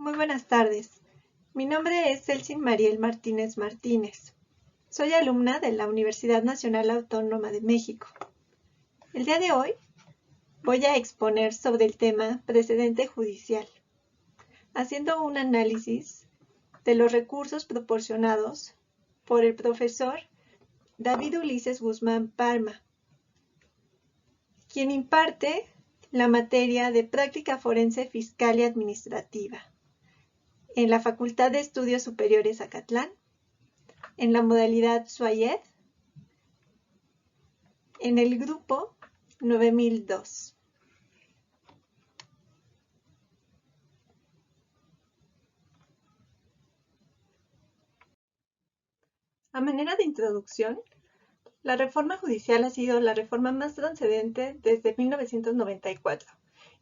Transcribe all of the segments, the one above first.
Muy buenas tardes. Mi nombre es Celsin Mariel Martínez Martínez. Soy alumna de la Universidad Nacional Autónoma de México. El día de hoy voy a exponer sobre el tema precedente judicial, haciendo un análisis de los recursos proporcionados por el profesor David Ulises Guzmán Palma, quien imparte la materia de práctica forense fiscal y administrativa en la Facultad de Estudios Superiores Acatlán, en la modalidad SUAYED, en el grupo 9002. A manera de introducción, la reforma judicial ha sido la reforma más trascendente desde 1994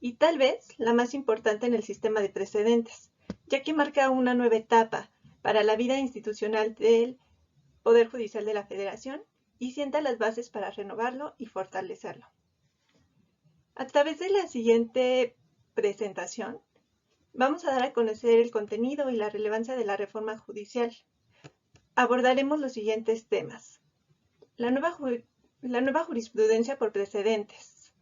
y tal vez la más importante en el sistema de precedentes, ya que marca una nueva etapa para la vida institucional del Poder Judicial de la Federación y sienta las bases para renovarlo y fortalecerlo. A través de la siguiente presentación, vamos a dar a conocer el contenido y la relevancia de la reforma judicial. Abordaremos los siguientes temas: la nueva jurisprudencia por precedentes,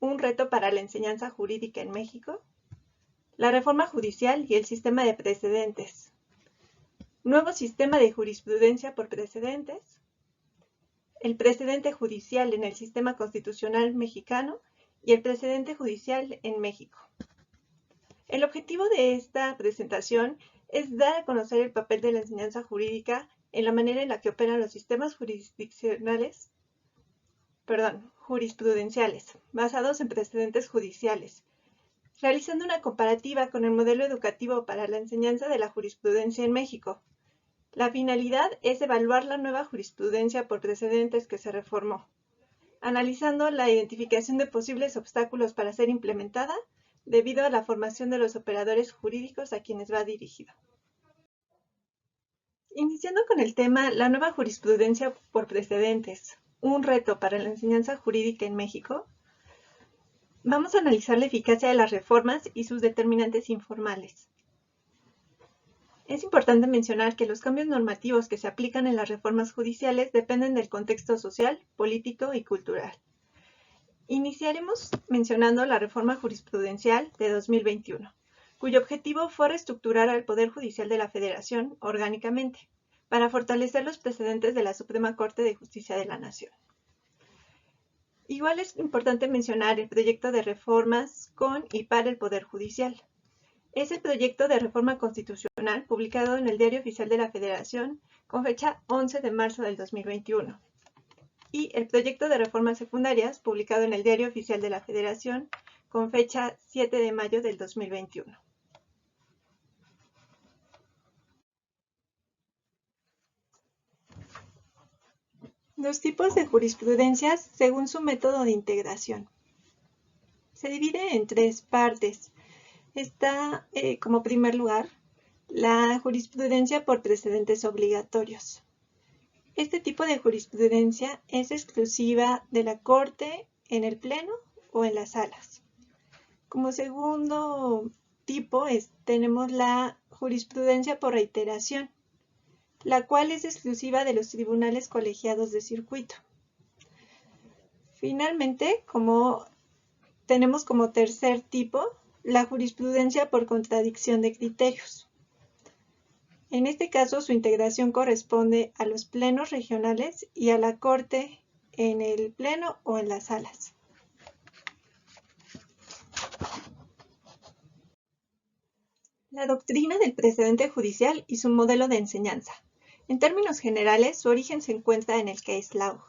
un reto para la enseñanza jurídica en México, la reforma judicial y el sistema de precedentes, nuevo sistema de jurisprudencia por precedentes, el precedente judicial en el sistema constitucional mexicano y el precedente judicial en México. El objetivo de esta presentación es dar a conocer el papel de la enseñanza jurídica en la manera en la que operan los sistemas jurisprudenciales, basados en precedentes judiciales, realizando una comparativa con el modelo educativo para la enseñanza de la jurisprudencia en México. La finalidad es evaluar la nueva jurisprudencia por precedentes que se reformó, analizando la identificación de posibles obstáculos para ser implementada debido a la formación de los operadores jurídicos a quienes va dirigido. Iniciando con el tema la nueva jurisprudencia por precedentes, un reto para la enseñanza jurídica en México, vamos a analizar la eficacia de las reformas y sus determinantes informales. Es importante mencionar que los cambios normativos que se aplican en las reformas judiciales dependen del contexto social, político y cultural. Iniciaremos mencionando la reforma jurisprudencial de 2021, cuyo objetivo fue reestructurar al Poder Judicial de la Federación orgánicamente, para fortalecer los precedentes de la Suprema Corte de Justicia de la Nación. Igual es importante mencionar el proyecto de reformas con y para el Poder Judicial. Es el proyecto de reforma constitucional publicado en el Diario Oficial de la Federación con fecha 11 de marzo del 2021. Y el proyecto de reformas secundarias publicado en el Diario Oficial de la Federación con fecha 7 de mayo del 2021. Los tipos de jurisprudencias según su método de integración. Se divide en tres partes. Está, como primer lugar, la jurisprudencia por precedentes obligatorios. Este tipo de jurisprudencia es exclusiva de la Corte en el Pleno o en las salas. Como segundo tipo tenemos la jurisprudencia por reiteración, la cual es exclusiva de los tribunales colegiados de circuito. Finalmente, tenemos como tercer tipo la jurisprudencia por contradicción de criterios. En este caso, su integración corresponde a los plenos regionales y a la Corte en el Pleno o en las salas. La doctrina del precedente judicial y su modelo de enseñanza. En términos generales, su origen se encuentra en el case law,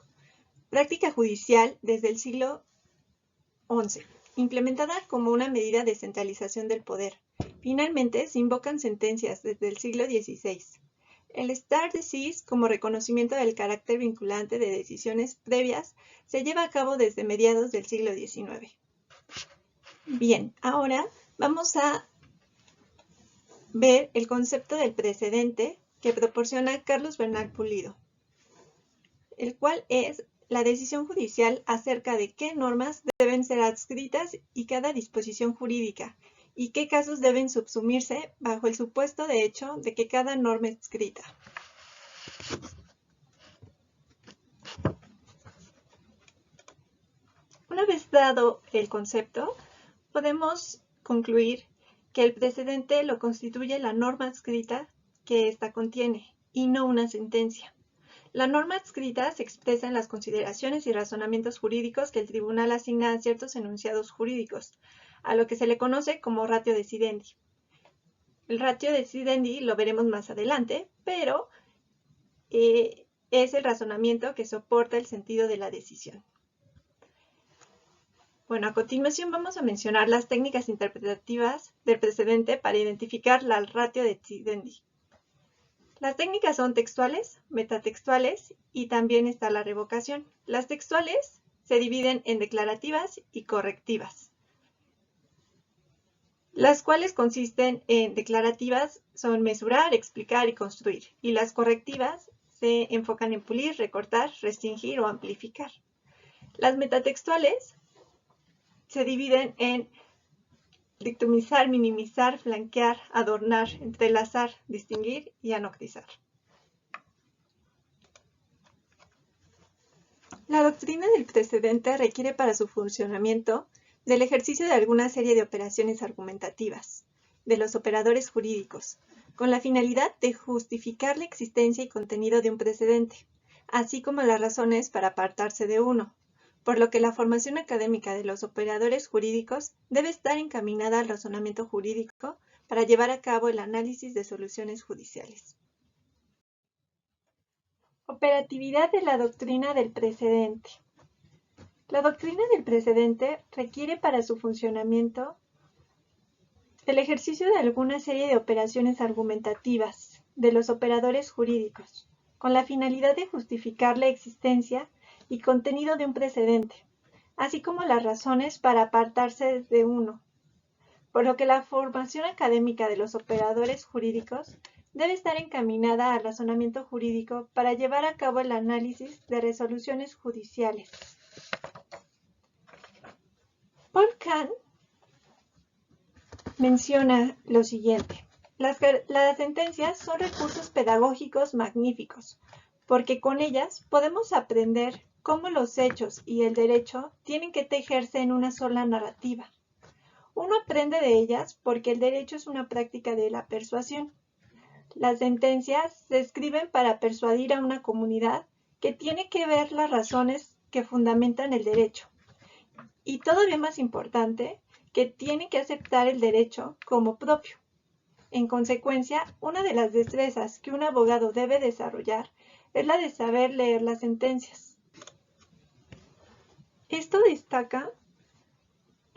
práctica judicial desde el siglo XI, implementada como una medida de centralización del poder. Finalmente, se invocan sentencias desde el siglo XVI. El stare decisis, como reconocimiento del carácter vinculante de decisiones previas, se lleva a cabo desde mediados del siglo XIX. Bien, ahora vamos a ver el concepto del precedente que proporciona Carlos Bernal Pulido, el cual es la decisión judicial acerca de qué normas deben ser adscritas y cada disposición jurídica, y qué casos deben subsumirse bajo el supuesto de hecho de que cada norma escrita. Una vez dado el concepto, podemos concluir que el precedente lo constituye la norma adscrita que ésta contiene, y no una sentencia. La norma adscrita se expresa en las consideraciones y razonamientos jurídicos que el tribunal asigna a ciertos enunciados jurídicos, a lo que se le conoce como ratio decidendi. El ratio decidendi lo veremos más adelante, pero es el razonamiento que soporta el sentido de la decisión. Bueno, a continuación vamos a mencionar las técnicas interpretativas del precedente para identificar la ratio decidendi. Las técnicas son textuales, metatextuales y también está la revocación. Las textuales se dividen en declarativas y correctivas, las cuales consisten en declarativas son mesurar, explicar y construir, y las correctivas se enfocan en pulir, recortar, restringir o amplificar. Las metatextuales se dividen en dictomizar, minimizar, flanquear, adornar, entrelazar, distinguir y anoctizar. La doctrina del precedente requiere para su funcionamiento del ejercicio de alguna serie de operaciones argumentativas, de los operadores jurídicos, con la finalidad de justificar la existencia y contenido de un precedente, así como las razones para apartarse de uno, por lo que la formación académica de los operadores jurídicos debe estar encaminada al razonamiento jurídico para llevar a cabo el análisis de soluciones judiciales. Operatividad de la doctrina del precedente. La doctrina del precedente requiere para su funcionamiento el ejercicio de alguna serie de operaciones argumentativas de los operadores jurídicos, con la finalidad de justificar la existencia y contenido de un precedente, así como las razones para apartarse de uno, por lo que la formación académica de los operadores jurídicos debe estar encaminada al razonamiento jurídico para llevar a cabo el análisis de resoluciones judiciales. Paul Kahn menciona lo siguiente: las sentencias son recursos pedagógicos magníficos, porque con ellas podemos aprender cómo los hechos y el derecho tienen que tejerse en una sola narrativa. Uno aprende de ellas porque el derecho es una práctica de la persuasión. Las sentencias se escriben para persuadir a una comunidad que tiene que ver las razones que fundamentan el derecho. Y todavía más importante, que tiene que aceptar el derecho como propio. En consecuencia, una de las destrezas que un abogado debe desarrollar es la de saber leer las sentencias. Esto destaca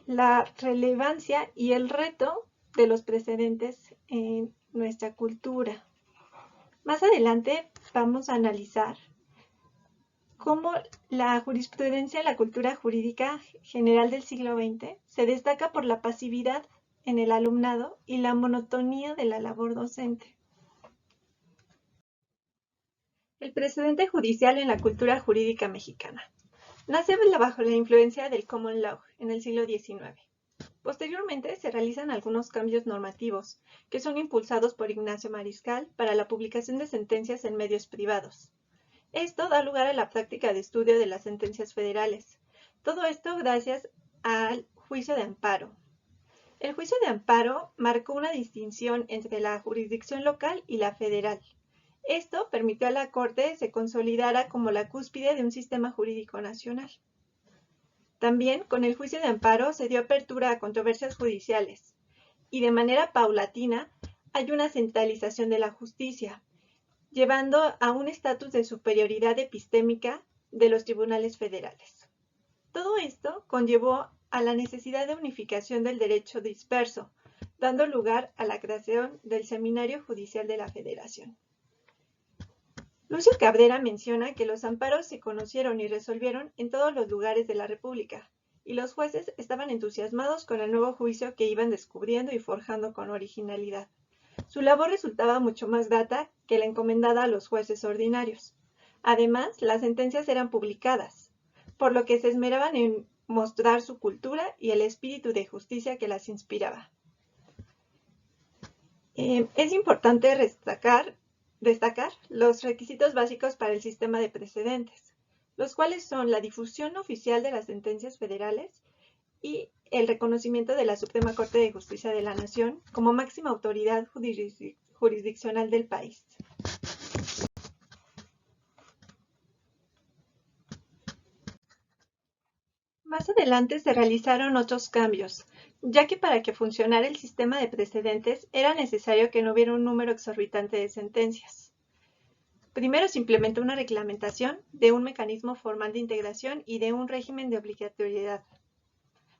la relevancia y el reto de los precedentes en nuestra cultura. Más adelante vamos a analizar cómo la jurisprudencia en la cultura jurídica general del siglo XX se destaca por la pasividad en el alumnado y la monotonía de la labor docente. El precedente judicial en la cultura jurídica mexicana. Nace bajo la influencia del Common Law en el siglo XIX. Posteriormente se realizan algunos cambios normativos que son impulsados por Ignacio Mariscal para la publicación de sentencias en medios privados. Esto da lugar a la práctica de estudio de las sentencias federales. Todo esto gracias al juicio de amparo. El juicio de amparo marcó una distinción entre la jurisdicción local y la federal. Esto permitió a la Corte se consolidara como la cúspide de un sistema jurídico nacional. También, con el juicio de amparo se dio apertura a controversias judiciales, y de manera paulatina hay una centralización de la justicia, llevando a un estatus de superioridad epistémica de los tribunales federales. Todo esto conllevó a la necesidad de unificación del derecho disperso, dando lugar a la creación del Seminario Judicial de la Federación. Lucio Cabrera menciona que los amparos se conocieron y resolvieron en todos los lugares de la República, y los jueces estaban entusiasmados con el nuevo juicio que iban descubriendo y forjando con originalidad. Su labor resultaba mucho más grata que la encomendada a los jueces ordinarios. Además, las sentencias eran publicadas, por lo que se esmeraban en mostrar su cultura y el espíritu de justicia que las inspiraba. Es importante destacar los requisitos básicos para el sistema de precedentes, los cuales son la difusión oficial de las sentencias federales y el reconocimiento de la Suprema Corte de Justicia de la Nación como máxima autoridad jurisdiccional del país. Más adelante se realizaron otros cambios, ya que para que funcionara el sistema de precedentes era necesario que no hubiera un número exorbitante de sentencias. Primero se implementó una reglamentación de un mecanismo formal de integración y de un régimen de obligatoriedad.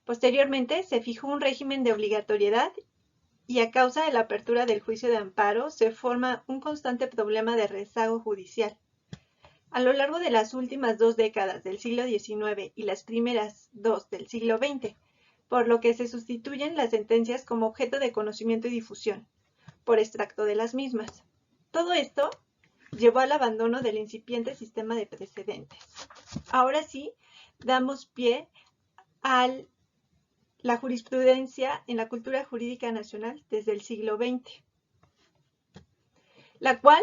Posteriormente se fijó un régimen de obligatoriedad y a causa de la apertura del juicio de amparo se forma un constante problema de rezago judicial. A lo largo de las últimas 2 décadas del siglo XIX y las primeras 2 del siglo XX, por lo que se sustituyen las sentencias como objeto de conocimiento y difusión, por extracto de las mismas. Todo esto llevó al abandono del incipiente sistema de precedentes. Ahora sí, damos pie a la jurisprudencia en la cultura jurídica nacional desde el siglo XX, la cual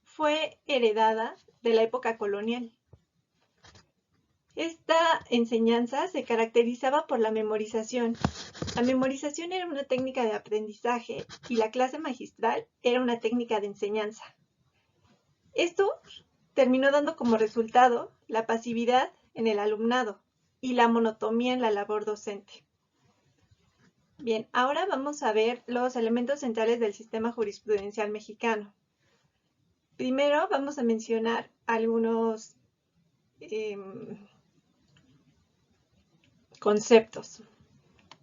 fue heredada de la época colonial. Esta enseñanza se caracterizaba por la memorización. La memorización era una técnica de aprendizaje y la clase magistral era una técnica de enseñanza. Esto terminó dando como resultado la pasividad en el alumnado y la monotonía en la labor docente. Bien, ahora vamos a ver los elementos centrales del sistema jurisprudencial mexicano. Primero vamos a mencionar algunos conceptos.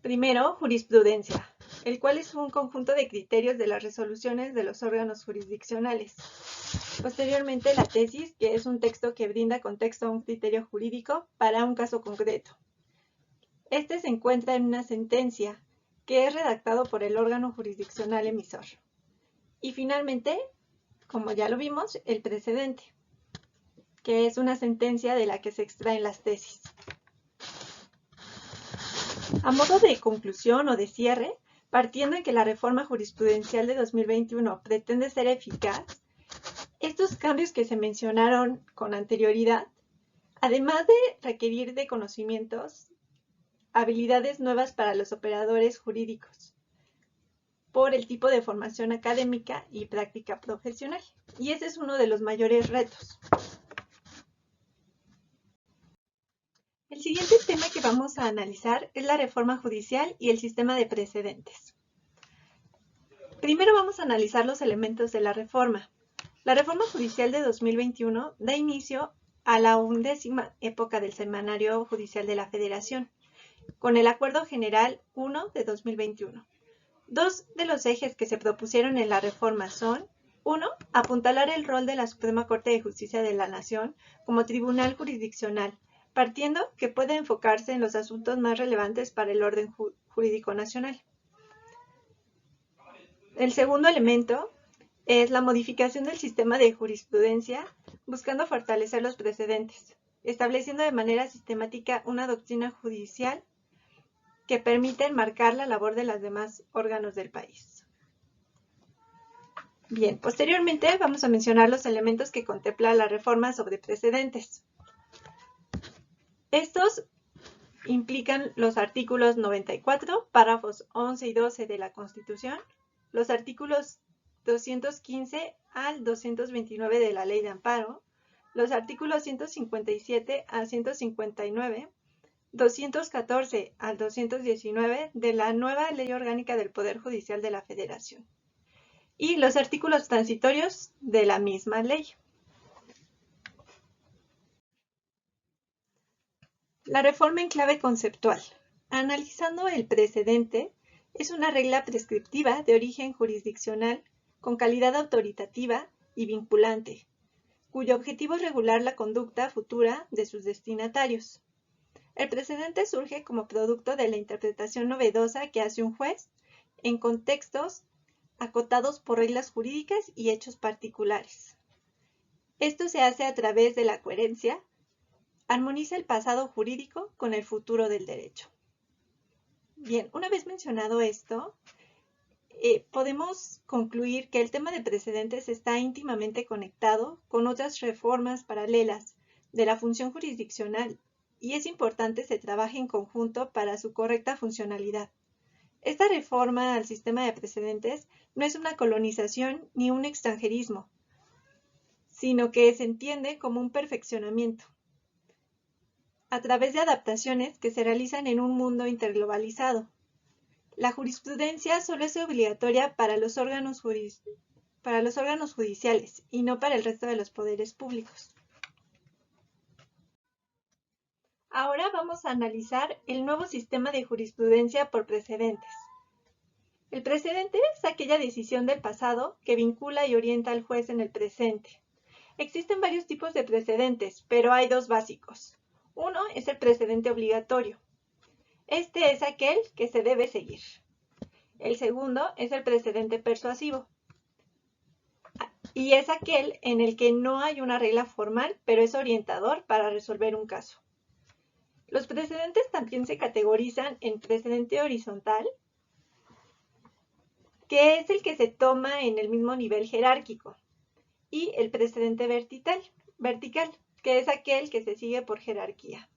Primero, jurisprudencia, el cual es un conjunto de criterios de las resoluciones de los órganos jurisdiccionales. Posteriormente, la tesis, que es un texto que brinda contexto a un criterio jurídico para un caso concreto. Este se encuentra en una sentencia que es redactado por el órgano jurisdiccional emisor. Y finalmente, como ya lo vimos, el precedente, que es una sentencia de la que se extraen las tesis. A modo de conclusión o de cierre, partiendo en que la reforma jurisprudencial de 2021 pretende ser eficaz, estos cambios que se mencionaron con anterioridad, además de requerir de conocimientos, habilidades nuevas para los operadores jurídicos, por el tipo de formación académica y práctica profesional. Y ese es uno de los mayores retos. El siguiente tema que vamos a analizar es la reforma judicial y el sistema de precedentes. Primero vamos a analizar los elementos de la reforma. La reforma judicial de 2021 da inicio a la 11ª época del Semanario Judicial de la Federación, con el Acuerdo General 1 de 2021. Dos de los ejes que se propusieron en la reforma son: 1. Apuntalar el rol de la Suprema Corte de Justicia de la Nación como tribunal jurisdiccional, partiendo que puede enfocarse en los asuntos más relevantes para el orden jurídico nacional. El segundo elemento es la modificación del sistema de jurisprudencia, buscando fortalecer los precedentes, estableciendo de manera sistemática una doctrina judicial que permite enmarcar la labor de los demás órganos del país. Bien, posteriormente vamos a mencionar los elementos que contempla la reforma sobre precedentes. Estos implican los artículos 94, párrafos 11 y 12 de la Constitución, los artículos 215 al 229 de la Ley de Amparo, los artículos 157 a 159, 214 al 219 de la nueva Ley Orgánica del Poder Judicial de la Federación y los artículos transitorios de la misma ley. La reforma en clave conceptual. Analizando el precedente, es una regla prescriptiva de origen jurisdiccional con calidad autoritativa y vinculante, cuyo objetivo es regular la conducta futura de sus destinatarios. El precedente surge como producto de la interpretación novedosa que hace un juez en contextos acotados por reglas jurídicas y hechos particulares. Esto se hace a través de la coherencia, armoniza el pasado jurídico con el futuro del derecho. Bien, una vez mencionado esto, podemos concluir que el tema de precedentes está íntimamente conectado con otras reformas paralelas de la función jurisdiccional y es importante se trabaje en conjunto para su correcta funcionalidad. Esta reforma al sistema de precedentes no es una colonización ni un extranjerismo, sino que se entiende como un perfeccionamiento a través de adaptaciones que se realizan en un mundo interglobalizado. La jurisprudencia solo es obligatoria para los órganos judiciales y no para el resto de los poderes públicos. Ahora vamos a analizar el nuevo sistema de jurisprudencia por precedentes. El precedente es aquella decisión del pasado que vincula y orienta al juez en el presente. Existen varios tipos de precedentes, pero hay dos básicos. Uno es el precedente obligatorio. Este es aquel que se debe seguir. El segundo es el precedente persuasivo. Y es aquel en el que no hay una regla formal, pero es orientador para resolver un caso. Los precedentes también se categorizan en precedente horizontal, que es el que se toma en el mismo nivel jerárquico, y el precedente vertical, que es aquel que se sigue por jerarquía.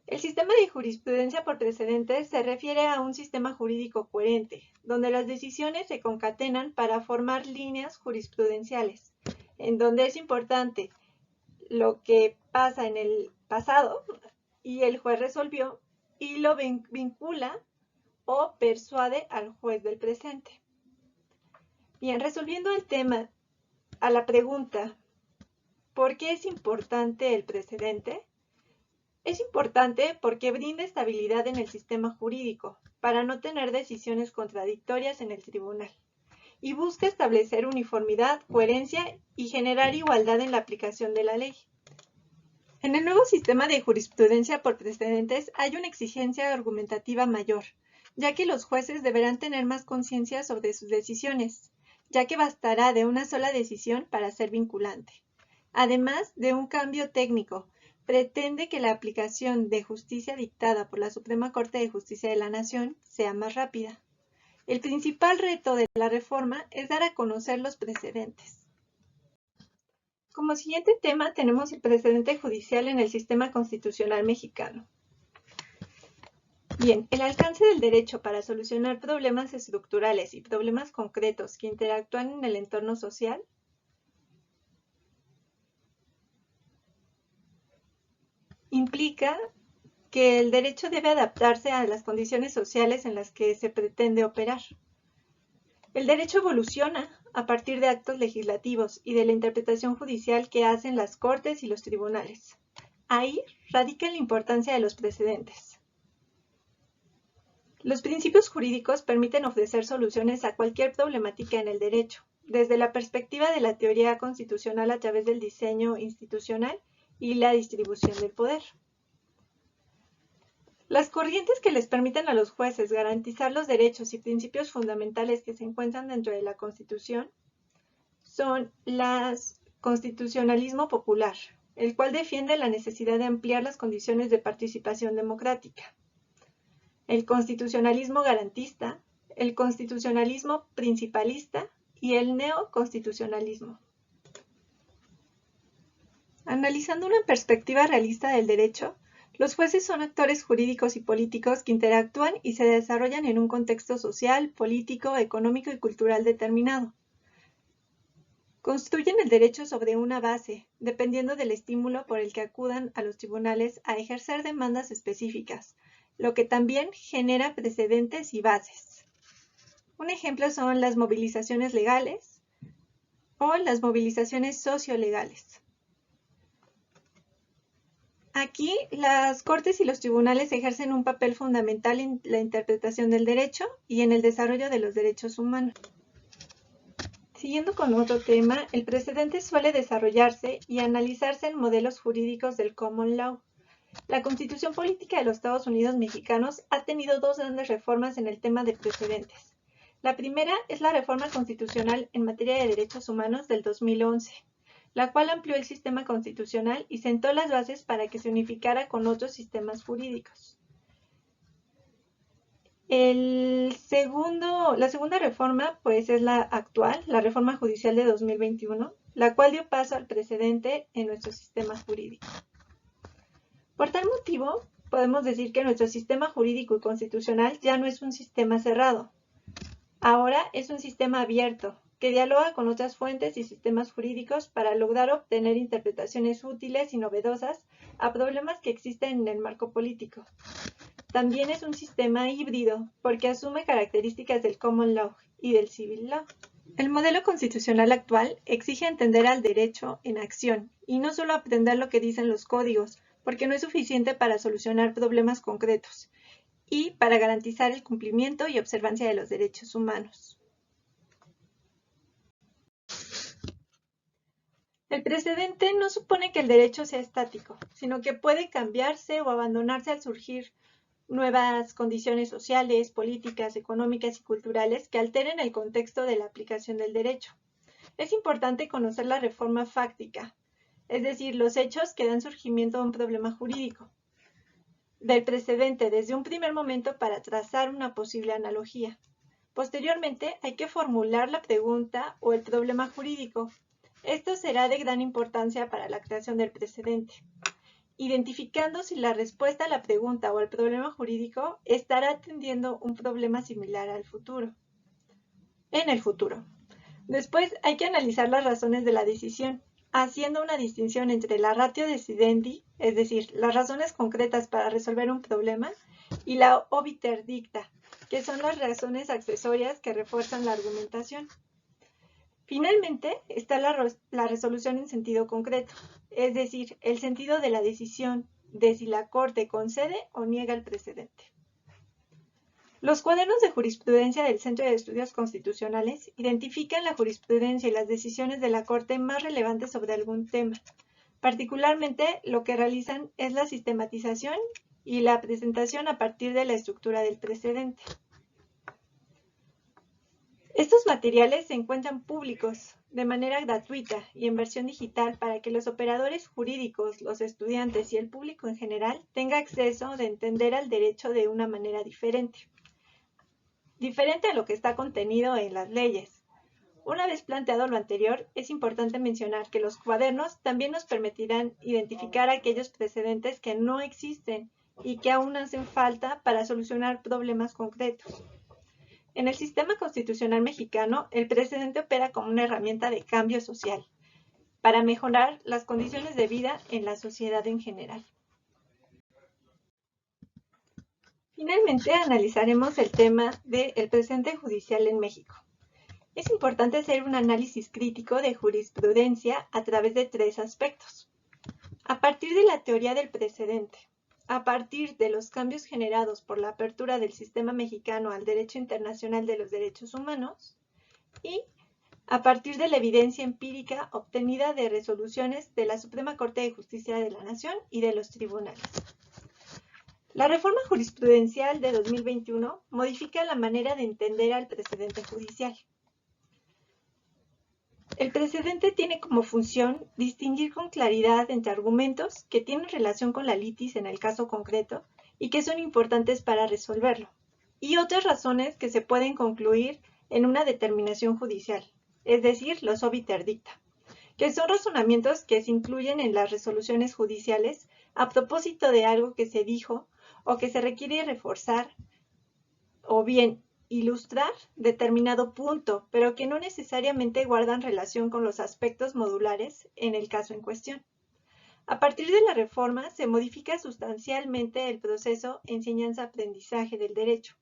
El sistema de jurisprudencia por precedentes se refiere a un sistema jurídico coherente, donde las decisiones se concatenan para formar líneas jurisprudenciales, en donde es importante lo que pasa en el pasado y el juez resolvió y lo vincula o persuade al juez del presente. Bien, resolviendo el tema a la pregunta, ¿por qué es importante el precedente? Es importante porque brinda estabilidad en el sistema jurídico para no tener decisiones contradictorias en el tribunal y busca establecer uniformidad, coherencia y generar igualdad en la aplicación de la ley. En el nuevo sistema de jurisprudencia por precedentes hay una exigencia argumentativa mayor, ya que los jueces deberán tener más conciencia sobre sus decisiones, ya que bastará de una sola decisión para ser vinculante. Además de un cambio técnico, pretende que la aplicación de justicia dictada por la Suprema Corte de Justicia de la Nación sea más rápida. El principal reto de la reforma es dar a conocer los precedentes. Como siguiente tema tenemos el precedente judicial en el sistema constitucional mexicano. Bien, el alcance del derecho para solucionar problemas estructurales y problemas concretos que interactúan en el entorno social implica que el derecho debe adaptarse a las condiciones sociales en las que se pretende operar. El derecho evoluciona a partir de actos legislativos y de la interpretación judicial que hacen las Cortes y los tribunales. Ahí radica la importancia de los precedentes. Los principios jurídicos permiten ofrecer soluciones a cualquier problemática en el derecho, desde la perspectiva de la teoría constitucional a través del diseño institucional y la distribución del poder. Las corrientes que les permiten a los jueces garantizar los derechos y principios fundamentales que se encuentran dentro de la Constitución son el constitucionalismo popular, el cual defiende la necesidad de ampliar las condiciones de participación democrática, el constitucionalismo garantista, el constitucionalismo principalista y el neoconstitucionalismo. Analizando una perspectiva realista del derecho, los jueces son actores jurídicos y políticos que interactúan y se desarrollan en un contexto social, político, económico y cultural determinado. Construyen el derecho sobre una base, dependiendo del estímulo por el que acudan a los tribunales a ejercer demandas específicas, lo que también genera precedentes y bases. Un ejemplo son las movilizaciones legales o las movilizaciones sociolegales. Aquí, las Cortes y los tribunales ejercen un papel fundamental en la interpretación del derecho y en el desarrollo de los derechos humanos. Siguiendo con otro tema, el precedente suele desarrollarse y analizarse en modelos jurídicos del common law. La Constitución Política de los Estados Unidos Mexicanos ha tenido dos grandes reformas en el tema de precedentes. La primera es la Reforma Constitucional en materia de derechos humanos del 2011. La cual amplió el sistema constitucional y sentó las bases para que se unificara con otros sistemas jurídicos. La segunda reforma pues es la actual, la reforma judicial de 2021, la cual dio paso al precedente en nuestro sistema jurídico. Por tal motivo, podemos decir que nuestro sistema jurídico y constitucional ya no es un sistema cerrado. Ahora es un sistema abierto, que dialoga con otras fuentes y sistemas jurídicos para lograr obtener interpretaciones útiles y novedosas a problemas que existen en el marco político. También es un sistema híbrido, porque asume características del common law y del civil law. El modelo constitucional actual exige entender al derecho en acción, y no solo aprender lo que dicen los códigos, porque no es suficiente para solucionar problemas concretos, y para garantizar el cumplimiento y observancia de los derechos humanos. El precedente no supone que el derecho sea estático, sino que puede cambiarse o abandonarse al surgir nuevas condiciones sociales, políticas, económicas y culturales que alteren el contexto de la aplicación del derecho. Es importante conocer la reforma fáctica, es decir, los hechos que dan surgimiento a un problema jurídico, del precedente desde un primer momento para trazar una posible analogía. Posteriormente, hay que formular la pregunta o el problema jurídico. Esto será de gran importancia para la creación del precedente, identificando si la respuesta a la pregunta o al problema jurídico estará atendiendo un problema similar en el futuro. Después hay que analizar las razones de la decisión, haciendo una distinción entre la ratio decidendi, es decir, las razones concretas para resolver un problema, y la obiter dicta, que son las razones accesorias que refuerzan la argumentación. Finalmente, está la resolución en sentido concreto, es decir, el sentido de la decisión de si la Corte concede o niega el precedente. Los cuadernos de jurisprudencia del Centro de Estudios Constitucionales identifican la jurisprudencia y las decisiones de la Corte más relevantes sobre algún tema. Particularmente, lo que realizan es la sistematización y la presentación a partir de la estructura del precedente. Estos materiales se encuentran públicos de manera gratuita y en versión digital para que los operadores jurídicos, los estudiantes y el público en general tenga acceso de entender al derecho de una manera diferente a lo que está contenido en las leyes. Una vez planteado lo anterior, es importante mencionar que los cuadernos también nos permitirán identificar aquellos precedentes que no existen y que aún hacen falta para solucionar problemas concretos. En el sistema constitucional mexicano, el precedente opera como una herramienta de cambio social para mejorar las condiciones de vida en la sociedad en general. Finalmente, analizaremos el tema del precedente judicial en México. Es importante hacer un análisis crítico de jurisprudencia a través de tres aspectos. A partir de la teoría del precedente, a partir de los cambios generados por la apertura del sistema mexicano al derecho internacional de los derechos humanos y a partir de la evidencia empírica obtenida de resoluciones de la Suprema Corte de Justicia de la Nación y de los tribunales. La reforma jurisprudencial de 2021 modifica la manera de entender al precedente judicial. El precedente tiene como función distinguir con claridad entre argumentos que tienen relación con la litis en el caso concreto y que son importantes para resolverlo, y otras razones que se pueden concluir en una determinación judicial, es decir, los obiter dicta, que son razonamientos que se incluyen en las resoluciones judiciales a propósito de algo que se dijo o que se requiere reforzar o bien ilustrar determinado punto, pero que no necesariamente guardan relación con los aspectos modulares en el caso en cuestión. A partir de la reforma se modifica sustancialmente el proceso enseñanza-aprendizaje del derecho,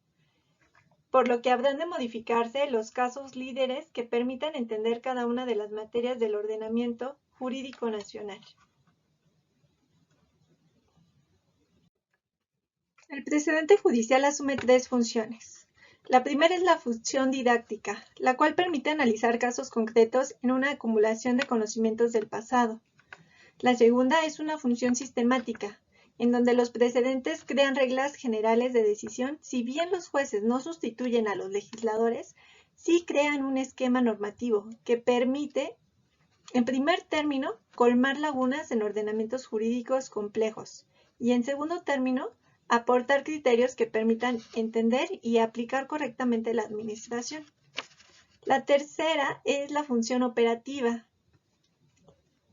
por lo que habrán de modificarse los casos líderes que permitan entender cada una de las materias del ordenamiento jurídico nacional. El precedente judicial asume tres funciones. La primera es la función didáctica, la cual permite analizar casos concretos en una acumulación de conocimientos del pasado. La segunda es una función sistemática, en donde los precedentes crean reglas generales de decisión, si bien los jueces no sustituyen a los legisladores, sí crean un esquema normativo que permite, en primer término, colmar lagunas en ordenamientos jurídicos complejos y, en segundo término, aportar criterios que permitan entender y aplicar correctamente la administración. La tercera es la función operativa,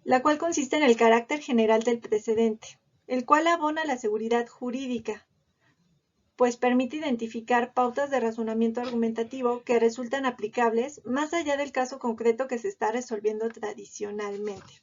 la cual consiste en el carácter general del precedente, el cual abona la seguridad jurídica, pues permite identificar pautas de razonamiento argumentativo que resultan aplicables más allá del caso concreto que se está resolviendo tradicionalmente.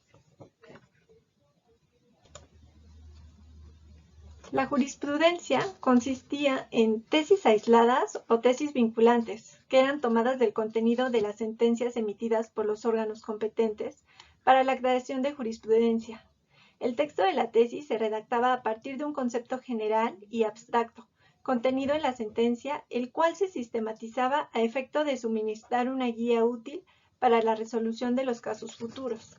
La jurisprudencia consistía en tesis aisladas o tesis vinculantes, que eran tomadas del contenido de las sentencias emitidas por los órganos competentes para la creación de jurisprudencia. El texto de la tesis se redactaba a partir de un concepto general y abstracto, contenido en la sentencia, el cual se sistematizaba a efecto de suministrar una guía útil para la resolución de los casos futuros.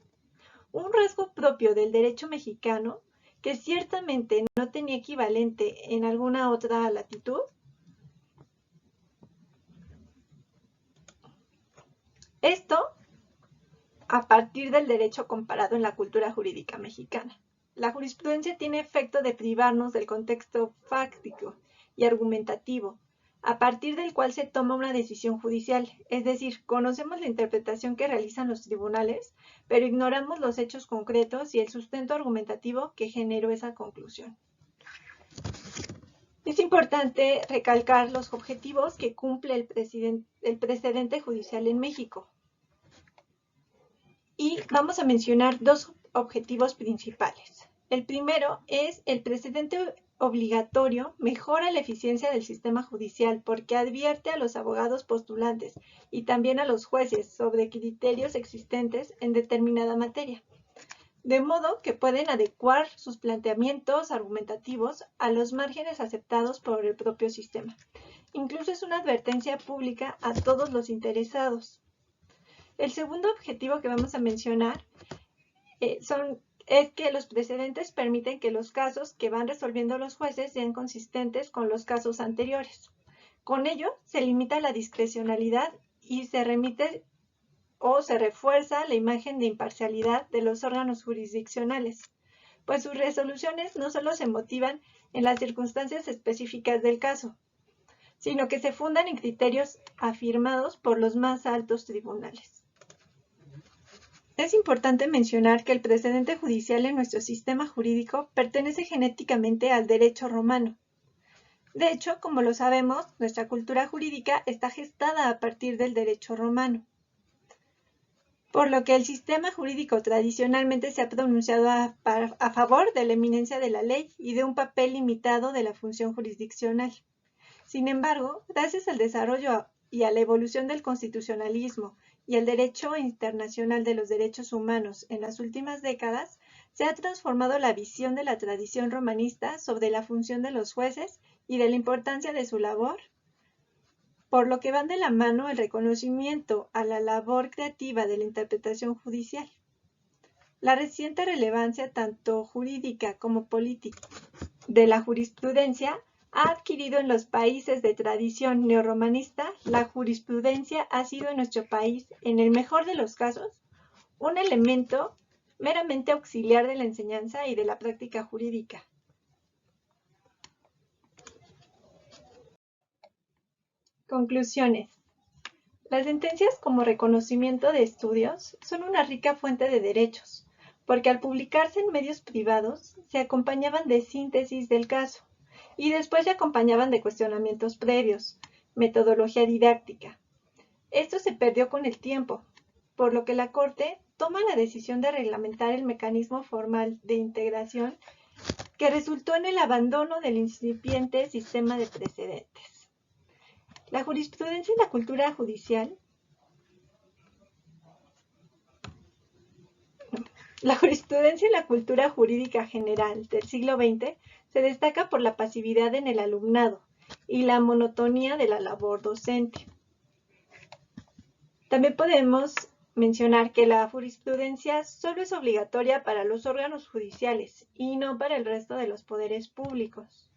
Un rasgo propio del derecho mexicano, que ciertamente no tenía equivalente en alguna otra latitud, esto a partir del derecho comparado en la cultura jurídica mexicana. La jurisprudencia tiene efecto de privarnos del contexto fáctico y argumentativo, a partir del cual se toma una decisión judicial, es decir, conocemos la interpretación que realizan los tribunales, pero ignoramos los hechos concretos y el sustento argumentativo que generó esa conclusión. Es importante recalcar los objetivos que cumple el precedente judicial en México. Y vamos a mencionar dos objetivos principales. El primero es el precedente obligatorio mejora la eficiencia del sistema judicial porque advierte a los abogados postulantes y también a los jueces sobre criterios existentes en determinada materia, de modo que pueden adecuar sus planteamientos argumentativos a los márgenes aceptados por el propio sistema. Incluso es una advertencia pública a todos los interesados. El segundo objetivo que vamos a mencionar es que los precedentes permiten que los casos que van resolviendo los jueces sean consistentes con los casos anteriores. Con ello, se limita la discrecionalidad y se remite o se refuerza la imagen de imparcialidad de los órganos jurisdiccionales, pues sus resoluciones no solo se motivan en las circunstancias específicas del caso, sino que se fundan en criterios afirmados por los más altos tribunales. Es importante mencionar que el precedente judicial en nuestro sistema jurídico pertenece genéticamente al derecho romano. De hecho, como lo sabemos, nuestra cultura jurídica está gestada a partir del derecho romano, por lo que el sistema jurídico tradicionalmente se ha pronunciado a favor de la eminencia de la ley y de un papel limitado de la función jurisdiccional. Sin embargo, gracias al desarrollo y a la evolución del constitucionalismo y el derecho internacional de los derechos humanos en las últimas décadas, se ha transformado la visión de la tradición romanista sobre la función de los jueces y de la importancia de su labor, por lo que van de la mano el reconocimiento a la labor creativa de la interpretación judicial. La reciente relevancia tanto jurídica como política de la jurisprudencia ha adquirido en los países de tradición neorromanista. La jurisprudencia ha sido en nuestro país, en el mejor de los casos, un elemento meramente auxiliar de la enseñanza y de la práctica jurídica. Conclusiones. Las sentencias como reconocimiento de estudios son una rica fuente de derechos, porque al publicarse en medios privados se acompañaban de síntesis del caso y después se acompañaban de cuestionamientos previos, metodología didáctica. Esto se perdió con el tiempo, por lo que la Corte toma la decisión de reglamentar el mecanismo formal de integración que resultó en el abandono del incipiente sistema de precedentes. La jurisprudencia en la cultura judicial. La jurisprudencia en la cultura jurídica general del siglo XX se destaca por la pasividad en el alumnado y la monotonía de la labor docente. También podemos mencionar que la jurisprudencia solo es obligatoria para los órganos judiciales y no para el resto de los poderes públicos.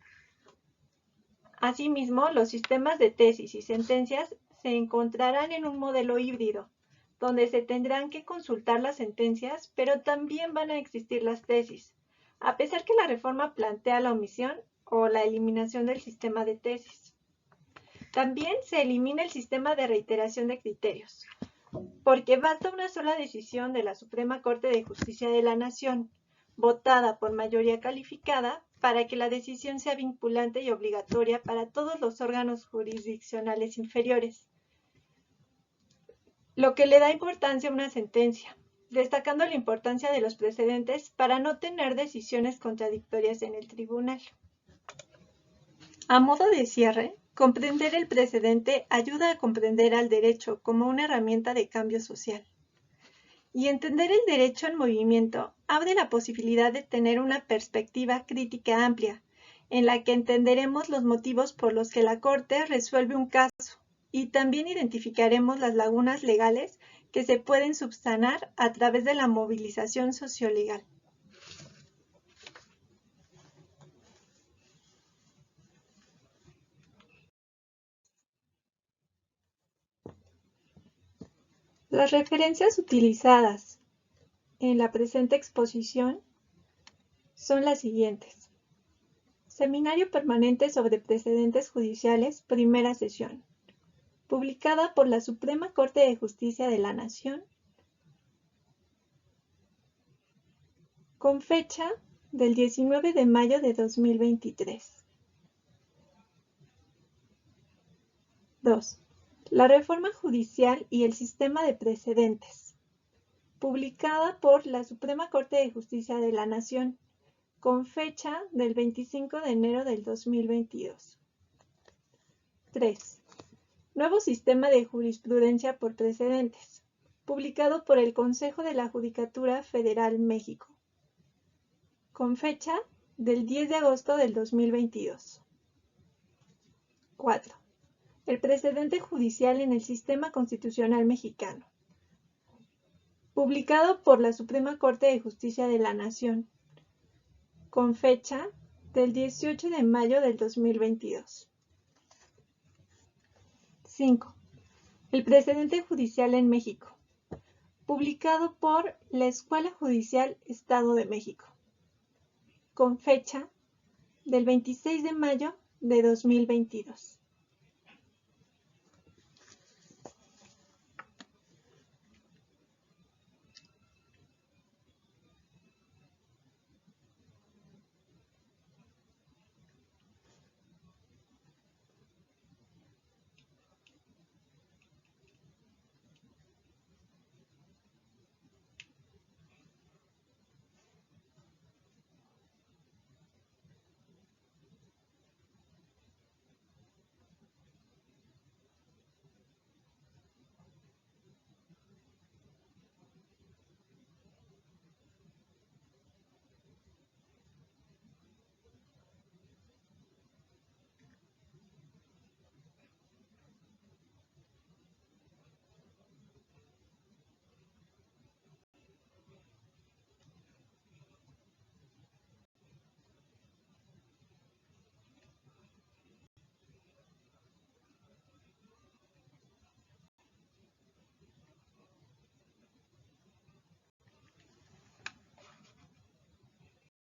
Asimismo, los sistemas de tesis y sentencias se encontrarán en un modelo híbrido, donde se tendrán que consultar las sentencias, pero también van a existir las tesis, a pesar que la reforma plantea la omisión o la eliminación del sistema de tesis. También se elimina el sistema de reiteración de criterios, porque basta una sola decisión de la Suprema Corte de Justicia de la Nación, votada por mayoría calificada, para que la decisión sea vinculante y obligatoria para todos los órganos jurisdiccionales inferiores, lo que le da importancia a una sentencia, destacando la importancia de los precedentes para no tener decisiones contradictorias en el tribunal. A modo de cierre, comprender el precedente ayuda a comprender al derecho como una herramienta de cambio social. Y entender el derecho en movimiento abre la posibilidad de tener una perspectiva crítica amplia, en la que entenderemos los motivos por los que la Corte resuelve un caso y también identificaremos las lagunas legales que se pueden subsanar a través de la movilización sociolegal. Las referencias utilizadas en la presente exposición son las siguientes. Seminario Permanente sobre Precedentes Judiciales, primera sesión, publicada por la Suprema Corte de Justicia de la Nación, con fecha del 19 de mayo de 2023. 2. La Reforma Judicial y el Sistema de Precedentes, publicada por la Suprema Corte de Justicia de la Nación, con fecha del 25 de enero del 2022. 3. Nuevo Sistema de Jurisprudencia por Precedentes, publicado por el Consejo de la Judicatura Federal México, con fecha del 10 de agosto del 2022. 4. El precedente judicial en el sistema constitucional mexicano, publicado por la Suprema Corte de Justicia de la Nación, con fecha del 18 de mayo del 2022. 5. El precedente judicial en México, publicado por la Escuela Judicial Estado de México, con fecha del 26 de mayo de 2022.